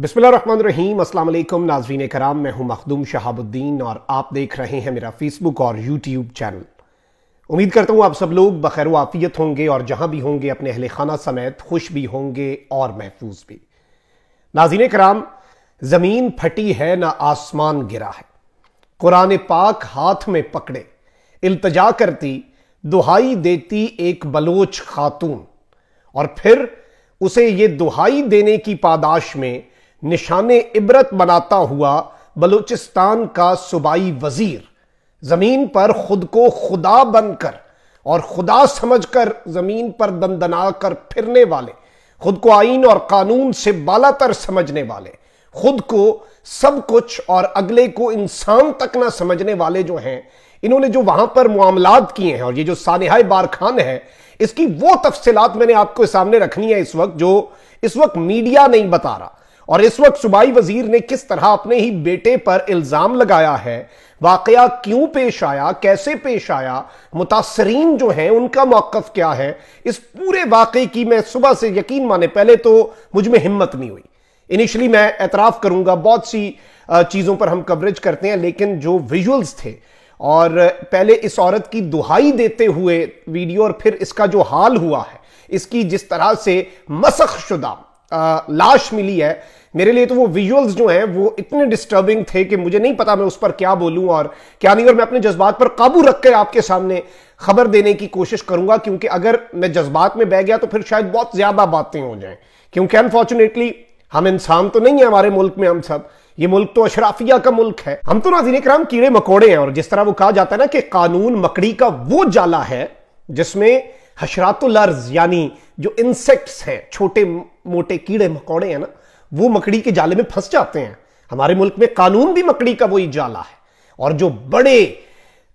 बिस्मिल्लाहिर्रहमानिर्रहीम। अस्सलाम वालेकुम नाज़रीन कराम, मैं हूं मखदूम शहाबुद्दीन और आप देख रहे हैं मेरा फेसबुक और यूट्यूब चैनल। उम्मीद करता हूं आप सब लोग बखैर व आफियत होंगे और जहां भी होंगे अपने अहले खाना समेत खुश भी होंगे और महफूज भी। नाज़रीन कराम, जमीन फटी है ना आसमान गिरा है, कुरान पाक हाथ में पकड़े इल्तजा करती दुहाई देती एक बलोच खातून, और फिर उसे ये दुहाई देने की पादाश में निशाने इबरत बनाता हुआ बलूचिस्तान का सूबाई वजीर जमीन पर खुद को खुदा बनकर और खुदा समझकर जमीन पर दंदना कर फिरने वाले, खुद को आईन और कानून से बालातर समझने वाले, खुद को सब कुछ और अगले को इंसान तक ना समझने वाले जो हैं, इन्होंने जो वहां पर मुआमलात किए हैं और ये जो सानिहाए बारखान है, इसकी वो तफसीलात मैंने आपको सामने रखनी है इस वक्त, जो इस वक्त मीडिया नहीं बता रहा। और इस वक्त सूबाई वजीर ने किस तरह अपने ही बेटे पर इल्जाम लगाया है, वाकया क्यों पेश आया, कैसे पेश आया, मुतासरीन जो हैं उनका मौकफ क्या है, इस पूरे वाकये की मैं सुबह से यकीन माने पहले तो मुझ में हिम्मत नहीं हुई। इनिशियली मैं एतराफ करूंगा बहुत सी चीजों पर हम कवरेज करते हैं, लेकिन जो विजुअल्स थे और पहले इस औरत की दुहाई देते हुए वीडियो और फिर इसका जो हाल हुआ है, इसकी जिस तरह से मसख शुदा लाश मिली है, मेरे लिए तो वो विजुअल्स जो हैं वो इतने डिस्टर्बिंग थे कि मुझे नहीं पता मैं उस पर क्या बोलूं और क्या नहीं। और मैं अपने जज्बात पर काबू रख कर आपके सामने खबर देने की कोशिश करूंगा, क्योंकि अगर मैं जज्बात में बह गया तो फिर शायद बहुत ज्यादा बातें हो जाएं, क्योंकि अनफॉर्चुनेटली हम इंसान तो नहीं है हमारे मुल्क में, हम सब, ये मुल्क तो अशराफिया का मुल्क है, हम तो नाज़रीन कराम कीड़े मकोड़े हैं। और जिस तरह वो कहा जाता है ना कि कानून मकड़ी का वो जाला है जिसमें हशरातुल अर्ज यानी जो इंसेक्ट्स हैं, छोटे मोटे कीड़े मकोड़े हैं ना, वो मकड़ी के जाले में फंस जाते हैं। हमारे मुल्क में कानून भी मकड़ी का वही जाला है, और जो बड़े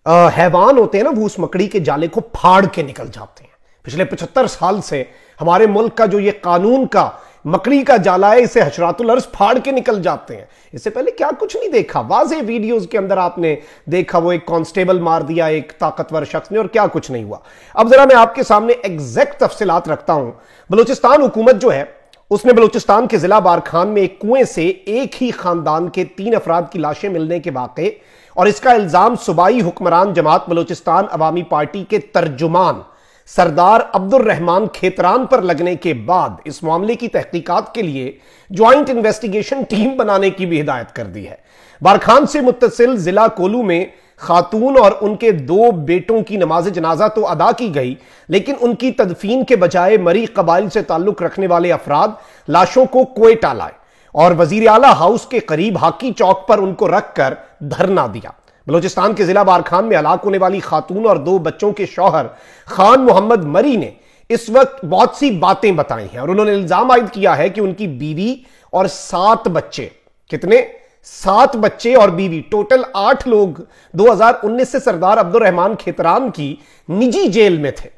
हैवान होते हैं ना, वो उस मकड़ी के जाले को फाड़ के निकल जाते हैं। पिछले 75 साल से हमारे मुल्क का जो ये कानून का मकड़ी का जाला है, इसे हशरातुल अर्ज फाड़ के निकल जाते हैं। इससे पहले क्या कुछ नहीं देखा, वाज़े वीडियोस के अंदर आपने देखा वो एक कांस्टेबल मार दिया एक ताकतवर शख्स ने, और क्या कुछ नहीं हुआ। अब जरा मैं आपके सामने एग्जैक्ट तफसीलात रखता हूं। बलूचिस्तान हुकूमत जो है उसने बलूचिस्तान के जिला बारखान में एक कुएं से एक ही खानदान के 3 अफराद की लाशें मिलने के वाक़े और इसका इल्जाम सूबाई हुक्मरान जमात बलूचिस्तान अवामी पार्टी के तर्जुमान सरदार अब्दुल रहमान खेतरान पर लगने के बाद इस मामले की तहकीकात के लिए ज्वाइंट इन्वेस्टिगेशन टीम बनाने की भी हिदायत कर दी है। बारखान से मुत्तसिल जिला कोलू में खातून और उनके 2 बेटों की नमाज जनाजा तो अदा की गई, लेकिन उनकी तदफीन के बजाय मरी कबाइल से ताल्लुक रखने वाले अफराद लाशों को क्वेटा लाए और वजीर आला हाउस के करीब हाकी चौक पर उनको रखकर धरना दिया। बलूचिस्तान के जिला बारखान में हलाक होने वाली खातून और 2 बच्चों के शौहर खान मोहम्मद मरी ने इस वक्त बहुत सी बातें बताई हैं और उन्होंने इल्जाम आयद किया है कि उनकी बीवी और 7 बच्चे, कितने, 7 बच्चे और बीवी, टोटल 8 लोग 2019 से सरदार अब्दुल रहमान खेतरान की निजी जेल में थे,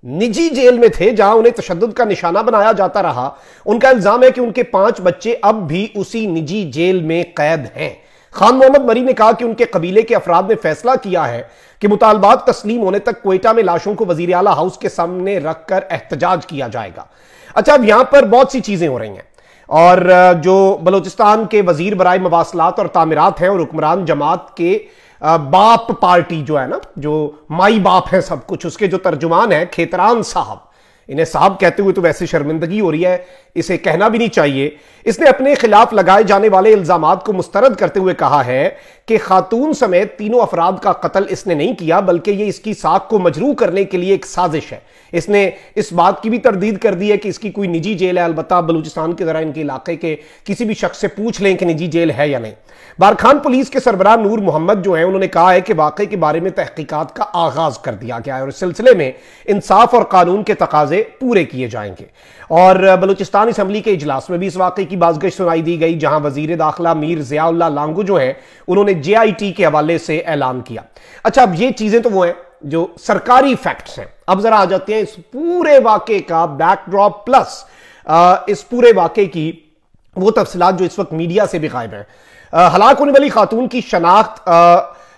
निजी जेल में थे, जहां उन्हें तशद्दुद का निशाना बनाया जाता रहा। उनका इल्जाम है कि उनके 5 बच्चे अब भी उसी निजी जेल में कैद हैं। खान मोहम्मद मरी ने कहा कि उनके कबीले के अफराद ने फैसला किया है कि मुतालबात तस्लीम होने तक क्वेटा में लाशों को वजीर आला हाउस के सामने रखकर एहतजाज किया जाएगा। अच्छा, अब यहां पर बहुत सी चीजें हो रही हैं और जो बलूचिस्तान के वजीर बराए मवासलात और तामीरात हैं और हुक्मरान जमात के बाप पार्टी जो है ना, जो माई बाप है सब कुछ, उसके जो तर्जुमान है खेतरान साहब, इन्हें साहब कहते हुए तो वैसे शर्मिंदगी हो रही है, इसे कहना भी नहीं चाहिए। इसने अपने खिलाफ लगाए जाने वाले इल्जामात को मुस्तरद करते हुए कहा है कि खातून समेत 3 अफराद का कत्ल इसने नहीं किया, बल्कि यह इसकी साख को मजरू करने के लिए एक साजिश है। इसने इस बात की भी तरदीद कर दी है कि इसकी कोई निजी जेल है, अलबत्ता बलूचिस्तान के जरा इनके इलाके के किसी भी शख्स से पूछ लें कि निजी जेल है या नहीं। बारखान पुलिस के सरबराह नूर मोहम्मद जो है, उन्होंने कहा है कि वाकये के बारे में तहकीकात का आगाज कर दिया गया है और इस सिलसिले में इंसाफ और कानून के तकाजे पूरे किए जाएंगे। और बलूचिस्तान असम्बली के इजलास में भी इस वाकये की बाज़गश सुनाई दी गई, जहां वजीर दाखिला मीर ज़ियाउल्लाह लांगू जो है, उन्होंने JIT के हवाले से ऐलान किया। अच्छा, अब ये चीजें तो वो हैं जो सरकारी फैक्ट्स हैं। अब जरा आ जाते हैं इस पूरे वाकये का बैकड्रॉप प्लस इस पूरे वाकये की वो तफसीलात जो इस वक्त मीडिया से भी गायब है। हलाक होने वाली खातून की शनाख्त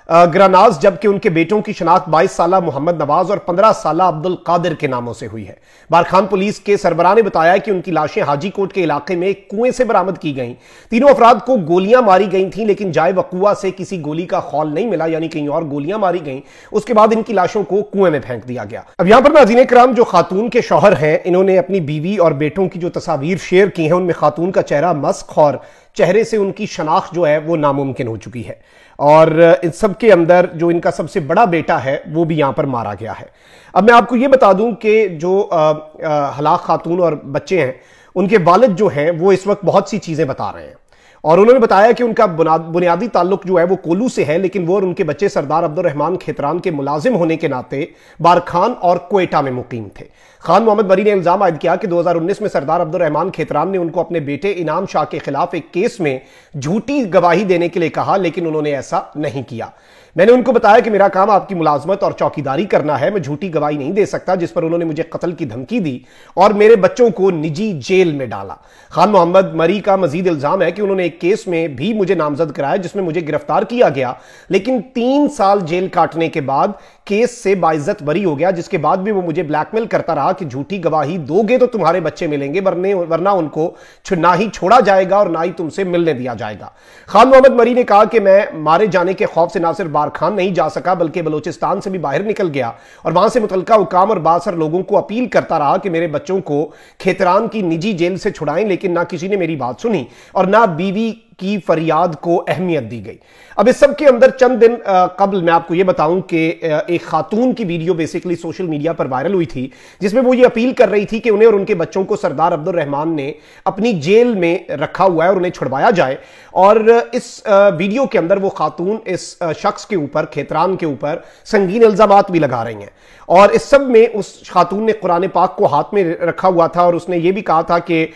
ग्रानाज, जबकि उनके बेटों की शनाख्त 22 साला मोहम्मद नवाज और 15 साला अब्दुल कादिर के नामों से हुई है। बारखान पुलिस के सरबराह ने बताया कि उनकी लाशें हाजीकोट के इलाके में एक कुएं से बरामद की गईं। तीनों अफराद को गोलियां मारी गई थीं, लेकिन जाए वकुआ से किसी गोली का खौल नहीं मिला, यानी कहीं और गोलियां मारी गईं। उसके बाद इनकी लाशों को कुएं में फेंक दिया गया। अब यहां पर नाज़रीन किराम, जो खातून के शौहर हैं, इन्होंने अपनी बीवी और बेटों की जो तस्वीर शेयर की हैं, उनमें खातून का चेहरा मस्क और चेहरे से उनकी शनाख्त जो है वो नामुमकिन हो चुकी है। और इन सब के अंदर जो इनका सबसे बड़ा बेटा है वो भी यहां पर मारा गया है। अब मैं आपको ये बता दूं कि जो हलाक खातून और बच्चे हैं, उनके वालिद जो हैं वो इस वक्त बहुत सी चीजें बता रहे हैं, और उन्होंने बताया कि उनका बुनियादी ताल्लुक जो है वो कोलू से है, लेकिन वो और उनके बच्चे सरदार अब्दुल रहमान खेतरान के मुलाजिम होने के नाते बारखान और क्वेटा में मुकीम थे। खान मोहम्मद मरी ने इल्जाम आयद किया कि 2019 में सरदार अब्दुल रहमान खेतरान ने उनको अपने बेटे इनाम शाह के खिलाफ एक केस में झूठी गवाही देने के लिए कहा, लेकिन उन्होंने ऐसा नहीं किया। मैंने उनको बताया कि मेरा काम आपकी मुलाजमत और चौकीदारी करना है, मैं झूठी गवाही नहीं दे सकता, जिस पर उन्होंने मुझे कत्ल की धमकी दी और मेरे बच्चों को निजी जेल में डाला। खान मोहम्मद मरी का मजीद इल्जाम है कि उन्होंने एक केस में भी मुझे नामजद कराया जिसमें मुझे गिरफ्तार किया गया, लेकिन 3 साल जेल काटने के बाद केस से बाइज्जत बरी हो गया, जिसके बाद भी वो मुझे ब्लैकमेल करता रहा कि झूठी गवाही दोगे तो तुम्हारे बच्चे मिलेंगे, वरना उनको ना ही छोड़ा जाएगा और ना ही तुमसे मिलने दिया जाएगा। खान मोहम्मद मरी ने कहा कि मैं मारे जाने के खौफ से ना सिर्फ बारखान नहीं जा सका, बल्कि बलोचिस्तान से भी बाहर निकल गया और वहां से मुतलका हुकाम और बासर लोगों को अपील करता रहा कि मेरे बच्चों को खेतरान की निजी जेल से छुड़ाएं, लेकिन ना किसी ने मेरी बात सुनी और ना बीवी की फरियाद को अहमियत दी गई। अब इस सब के अंदर चंद दिन कबल मैं आपको यह बताऊं कि एक खातून की वीडियो बेसिकली सोशल मीडिया पर वायरल हुई थी, जिसमें वो ये अपील कर रही थी कि उन्हें और उनके बच्चों को सरदार अब्दुल रहमान ने अपनी जेल में रखा हुआ है और उन्हें छुड़वाया जाए। और इस वीडियो के अंदर वो खातून इस शख्स के ऊपर, खेतरान के ऊपर संगीन इल्जामात भी लगा रही हैं। और इस सब में उस खातून ने कुरान पाक को हाथ में रखा हुआ था और उसने ये भी कहा था कि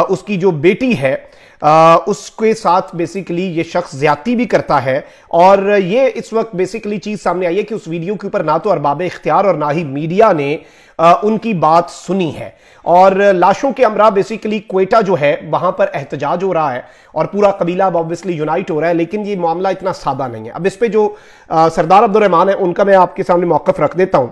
उसकी जो बेटी है उसके साथ बेसिकली ये शख्स ज्यादती भी करता है। और ये इस वक्त बेसिकली चीज सामने आई है कि उस वीडियो के ऊपर ना तो अरबाब इख्तियार और ना ही मीडिया ने उनकी बात सुनी है। और लाशों के हमरा बेसिकली क्वेटा जो है वहां पर एहतजाज हो रहा है और पूरा कबीला ऑब्वियसली यूनाइट हो रहा है, लेकिन ये मामला इतना सादा नहीं है। अब इस पे जो सरदार अब्दुल रहमान है उनका मैं आपके सामने मौकफ रख देता हूं।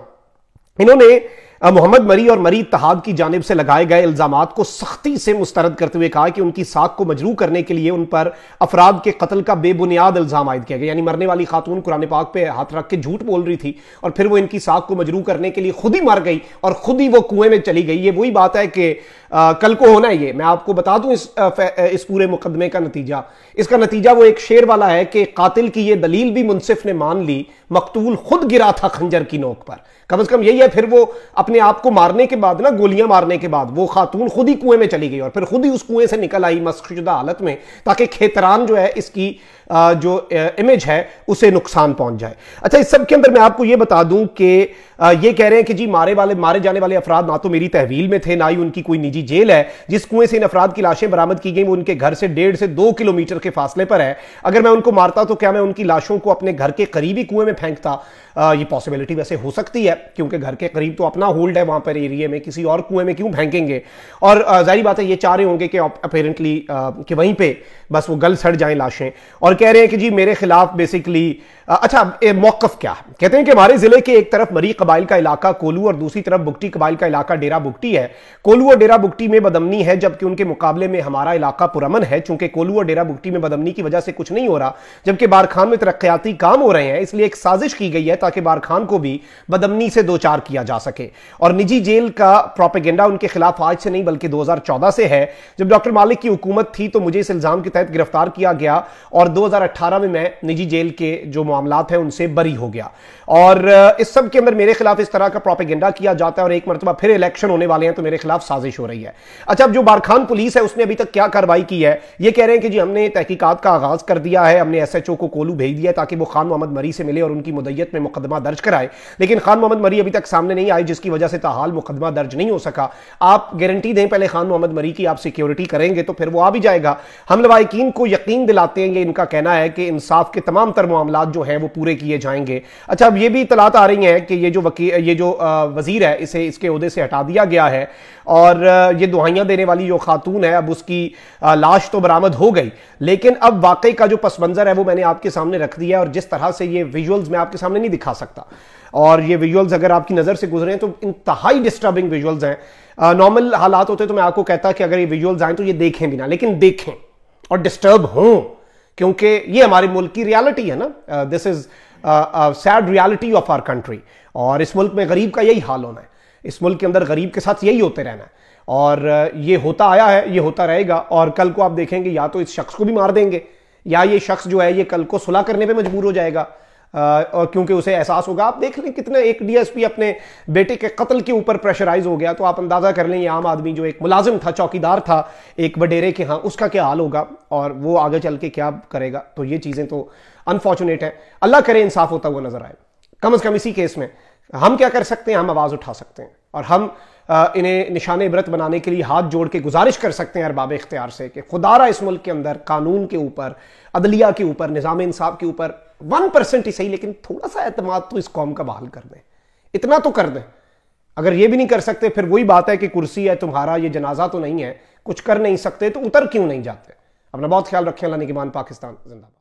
इन्होंने मोहम्मद मरी और मरी इत्तेहाद की जानिब से लगाए गए इल्जामात को सख्ती से मुस्तरद करते हुए कहा कि उनकी साख को मजरू करने के लिए उन पर अफराद के कत्ल का बेबुनियाद इल्जाम आयद किया गया। यानी मरने वाली खातून कुरान पाक पे हाथ रख के झूठ बोल रही थी और फिर वो इनकी साख को मजरू करने के लिए खुद ही मर गई और खुद ही वो कुएं में चली गई। ये वही बात है कि कल को होना है। ये मैं आपको बता दूं इस पूरे मुकदमे का नतीजा, इसका नतीजा वो एक शेर वाला है कि कातिल की ये दलील भी मुंसिफ ने मान ली, मकतूल खुद गिरा था खंजर की नोक पर। कम से कम यही है। फिर वो अपने आप को मारने के बाद ना, गोलियां मारने के बाद वो खातून खुद ही कुएं में चली गई और फिर खुद ही उस कुएं से निकल आई मस्कशुदा हालत में, ताकि खेतरान जो है इसकी जो इमेज है उसे नुकसान पहुंच जाए। अच्छा, इस सब के अंदर मैं आपको यह बता दूं कि ये कह रहे हैं कि जी मारे जाने वाले अफराद ना तो मेरी तहवील में थे, ना ही उनकी कोई निजी जेल है। जिस कुएं से इन अफराद की लाशें बरामद की गई वो उनके घर से 1.5 से 2 किलोमीटर के फासले पर है। अगर मैं उनको मारता तो क्या मैं उनकी लाशों को अपने घर के करीबी कुएं में फेंकता? ये पॉसिबिलिटी वैसे हो सकती है, क्योंकि घर के करीब तो अपना होल्ड है वहां पर एरिया में, किसी और कुएं में क्यों फेंकेंगे? और जाहिर बात है ये चाह रहे होंगे कि अपेरेंटली कि वहीं पे बस वो गल सड़ जाएं लाशें। और कह रहे हैं कि जी मेरे खिलाफ बेसिकली अच्छा मौकफ क्या है? कहते हैं कि हमारे जिले के एक तरफ मरी कबाइल का इलाका कोलू और दूसरी तरफ बुगटी कबाइल का इलाका डेरा बुगटी है। कोलू और डेरा बुगटी में बदमनी है, जबकि उनके मुकाबले में हमारा इलाका पुरअमन है। चूंकि कोलू और डेरा बुगटी में बदमनी की वजह से कुछ नहीं हो रहा, जबकि बारखान में तरक्याती काम हो रहे हैं, इसलिए एक साजिश की गई है ताकि बारखान को भी बदमनी से दो चार किया जा सके। और निजी जेल का प्रोपेगेंडा उनके खिलाफ आज से नहीं बल्कि 2014 से है। जब डॉक्टर मालिक की हुकूमत थी तो मुझे इस इल्जाम के तहत गिरफ्तार किया गया और 2018 में मैं निजी जेल के जो मामलात हैं उनसे बरी हो गया। और इस सब के अंदर मेरे खिलाफ इस तरह का प्रोपेगेंडा किया जाता है और एक मरतबा फिर इलेक्शन होने वाले हैं तो मेरे खिलाफ साजिश हो रही है। अच्छा, अब जो बारखान पुलिस है उसने अभी तक क्या कार्रवाई की है? ये कह रहे हैं कि जी हमने तहकीकात का आगाज कर दिया है, हमने SHO को कोलू भेज दिया ताकि वो खान मोहम्मद मरी से मिले और उनकी मुद्दत में मुकदमा दर्ज कराए। लेकिन खान मोहम्मद मरी अभी तक सामने नहीं आए, जिसकी वजह से ताहाल मुकदमा दर्ज नहीं हो सका। आप गारंटी दें पहले खान मोहम्मद मरी की, आप सिक्योरिटी करेंगे तो फिर वो आ भी जाएगा। हम लवाहिकीन को यकीन दिलाते हैं, ये इनका कहना है कि इंसाफ के तमाम तर मामलात जो हैं वो पूरे किए जाएंगे। अच्छा, अब ये भी इतलात आ रही हैं कि ये जो वजीर है इसे इसके ओहदे से हटा दिया गया है और ये दुआइयां देने वाली जो खातून है, अब उसकी लाश तो बरामद हो गई, लेकिन अब वाकई का जो पस मंजर है वो मैंने आपके सामने रख दिया है। और जिस तरह से ये विजुअल्स मैं आपके सामने नहीं दिखा सकता, और ये विजुअल्स अगर आपकी नजर से गुजरे तो इंतहाई डिस्टर्बिंग विजुअल्स हैं। नॉर्मल हालात होते तो मैं आपको कहता कि अगर ये विजुअल्स आए तो ये देखें भी ना, लेकिन देखें और डिस्टर्ब हों, क्योंकि ये हमारे मुल्क की रियलिटी है ना। This is sad reality of our country. और इस मुल्क में गरीब का यही हाल होना है, इस मुल्क के अंदर गरीब के साथ यही होते रहना है, और ये होता आया है, ये होता रहेगा। और कल को आप देखेंगे या तो इस शख्स को भी मार देंगे, या ये शख्स जो है ये कल को सुलह करने पे मजबूर हो जाएगा, और क्योंकि उसे एहसास होगा। आप देख लें कितने, एक डीएसपी अपने बेटे के कत्ल के ऊपर प्रेशराइज हो गया, तो आप अंदाजा कर लें ये आम आदमी जो एक मुलाजिम था, चौकीदार था एक वडेरे के, हाँ, उसका क्या हाल होगा और वो आगे चल के क्या करेगा। तो ये चीजें तो अनफॉर्चुनेट है। अल्लाह करे इंसाफ होता हुआ नजर आए। कम से कम इसी केस में हम क्या कर सकते हैं, हम आवाज उठा सकते हैं, और हम इन्हें निशाने इबरत बनाने के लिए हाथ जोड़ के गुजारिश कर सकते हैं अरबाब इख्तियार से कि खुदारा इस मुल्क के अंदर कानून के ऊपर, अदलिया के ऊपर, निज़ाम इंसाफ के ऊपर 1% ही सही, लेकिन थोड़ा सा एतमाद तो इस कौम का बहाल कर दें, इतना तो कर दें। अगर ये भी नहीं कर सकते, फिर वही बात है कि कुर्सी है तुम्हारा, ये जनाजा तो नहीं है, कुछ कर नहीं सकते तो उतर क्यों नहीं जाते। अपना बहुत ख्याल रखें। अल्लाह निगहबान। पाकिस्तान जिंदाबाद।